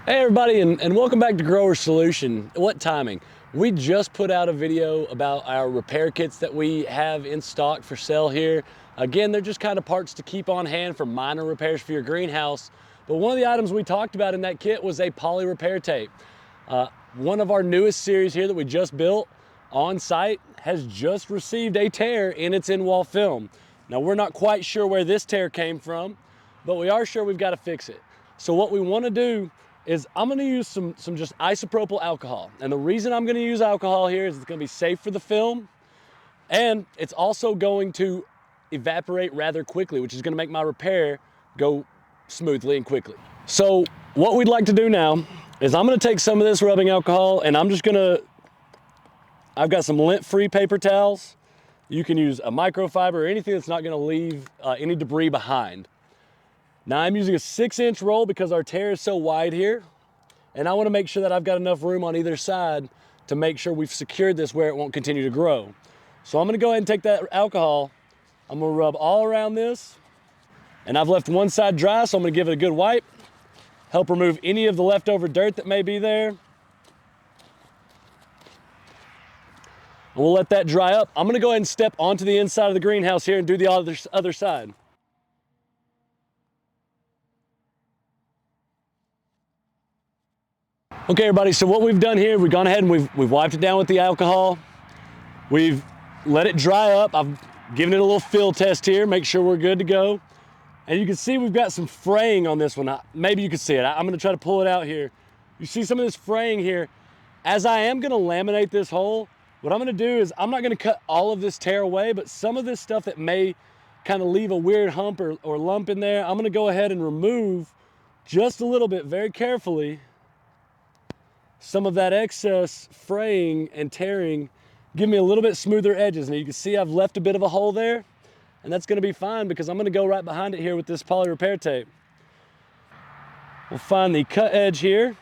Hey everybody, and welcome back to Grower Solution. What timing? We just put out a video about our repair kits that we have in stock for sale here. Again, they're just kind of parts to keep on hand for minor repairs for your greenhouse. But one of the items we talked about in that kit was a poly repair tape. One of our newest series here that we just built on site has just received a tear in its in-wall film. Now we're not quite sure where this tear came from, but we are sure we've got to fix it. So what we want to do is I'm going to use some just isopropyl alcohol. And the reason I'm going to use alcohol here is it's going to be safe for the film, and it's also going to evaporate rather quickly, which is going to make my repair go smoothly and quickly. So what we'd like to do now is I'm going to take some of this rubbing alcohol, and I'm just going to, I've got some lint-free paper towels. You can use a microfiber or anything that's not going to leave any debris behind. Now I'm using a 6-inch roll because our tear is so wide here, and I want to make sure that I've got enough room on either side to make sure we've secured this where it won't continue to grow. So I'm going to go ahead and take that alcohol, I'm going to rub all around this, and I've left one side dry, so I'm going to give it a good wipe, help remove any of the leftover dirt that may be there. And we'll let that dry up. I'm going to go ahead and step onto the inside of the greenhouse here and do the other side. Okay everybody, so what we've done here, we've gone ahead and we've wiped it down with the alcohol. We've let it dry up. I've given it a little fill test here, make sure we're good to go. And you can see we've got some fraying on this one. Maybe you can see it. I'm gonna try to pull it out here. You see some of this fraying here. As I am gonna laminate this hole, what I'm gonna do is I'm not gonna cut all of this tear away, but some of this stuff that may kind of leave a weird hump or lump in there, I'm gonna go ahead and remove just a little bit, very carefully, some of that excess fraying and tearing, give me a little bit smoother edges. Now you can see I've left a bit of a hole there, and that's gonna be fine because I'm gonna go right behind it here with this poly repair tape. We'll find the cut edge here.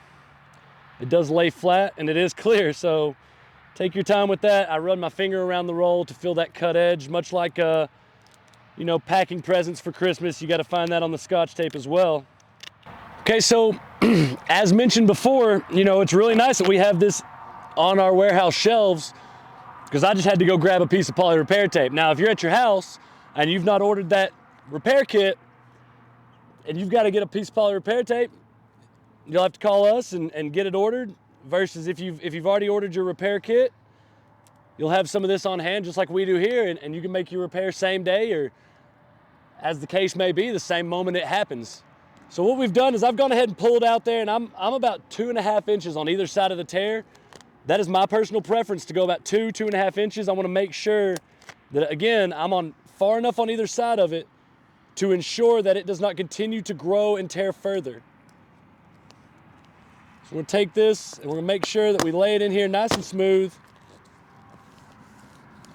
It does lay flat and it is clear, so take your time with that. I run my finger around the roll to feel that cut edge, much like you know, packing presents for Christmas. You gotta find that on the Scotch tape as well. Okay, so as mentioned before, you know, it's really nice that we have this on our warehouse shelves because I just had to go grab a piece of poly repair tape. Now, if you're at your house and you've not ordered that repair kit and you've got to get a piece of poly repair tape, you'll have to call us and get it ordered, versus if you've already ordered your repair kit, you'll have some of this on hand just like we do here, and you can make your repair same day, or as the case may be, the same moment it happens. So what we've done is I've gone ahead and pulled out there, and I'm about 2.5 inches on either side of the tear. That is my personal preference, to go about 2.5 inches. I want to make sure that, again, I'm on far enough on either side of it to ensure that it does not continue to grow and tear further. So we're gonna take this and we're gonna make sure that we lay it in here nice and smooth.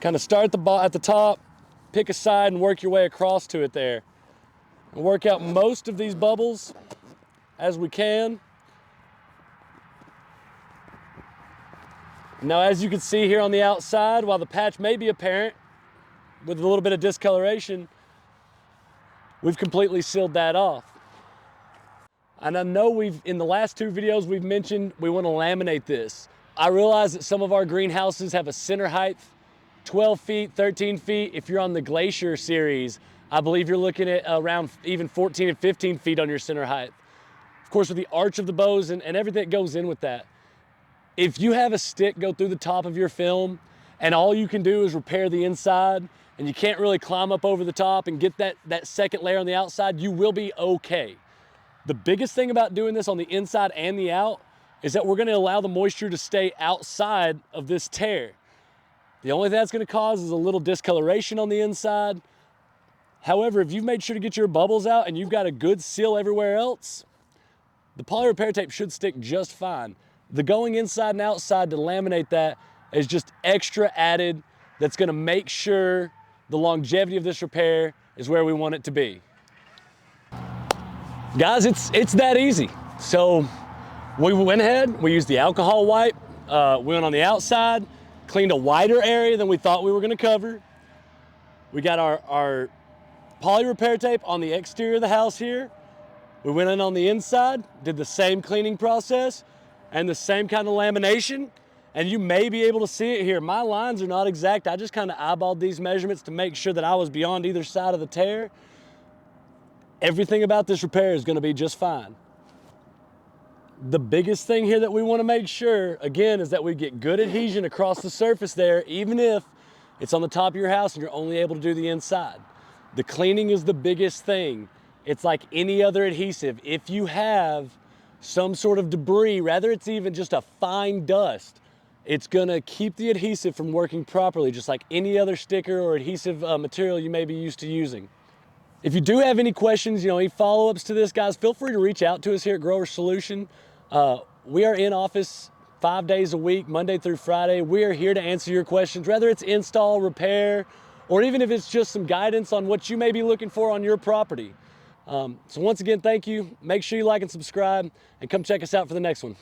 Kind of start at the top, pick a side and work your way across to it there. And work out most of these bubbles as we can. Now, as you can see here on the outside, while the patch may be apparent with a little bit of discoloration, we've completely sealed that off. And I know in the last 2 videos we've mentioned we want to laminate this. I realize that some of our greenhouses have a center height 12 feet, 13 feet. If you're on the Glacier series, I believe you're looking at around even 14 and 15 feet on your center height. Of course, with the arch of the bows and everything that goes in with that. If you have a stick go through the top of your film and all you can do is repair the inside and you can't really climb up over the top and get that second layer on the outside, you will be okay. The biggest thing about doing this on the inside and the out is that we're gonna allow the moisture to stay outside of this tear. The only thing that's gonna cause is a little discoloration on the inside. However, if you've made sure to get your bubbles out and you've got a good seal everywhere else, the poly repair tape should stick just fine. The going inside and outside to laminate that is just extra added that's gonna make sure the longevity of this repair is where we want it to be. Guys, it's that easy. So we went ahead, we used the alcohol wipe, we went on the outside, cleaned a wider area than we thought we were gonna cover. We got our poly repair tape on the exterior of the house here. We went in on the inside, did the same cleaning process and the same kind of lamination, and you may be able to see it here. My lines are not exact. I just kind of eyeballed these measurements to make sure that I was beyond either side of the tear. Everything about this repair is going to be just fine. The biggest thing here that we want to make sure, again, is that we get good adhesion across the surface there, even if it's on the top of your house and you're only able to do the inside. The cleaning is the biggest thing. It's like any other adhesive. If you have some sort of debris, rather it's even just a fine dust, it's gonna keep the adhesive from working properly, just like any other sticker or adhesive material you may be used to using. If you do have any questions, any follow-ups to this, guys, feel free to reach out to us here at Grower Solution. We are in office 5 days a week, Monday through Friday. We are here to answer your questions, whether it's install, repair, or even if it's just some guidance on what you may be looking for on your property. So once again, thank you. Make sure you like and subscribe, and come check us out for the next one.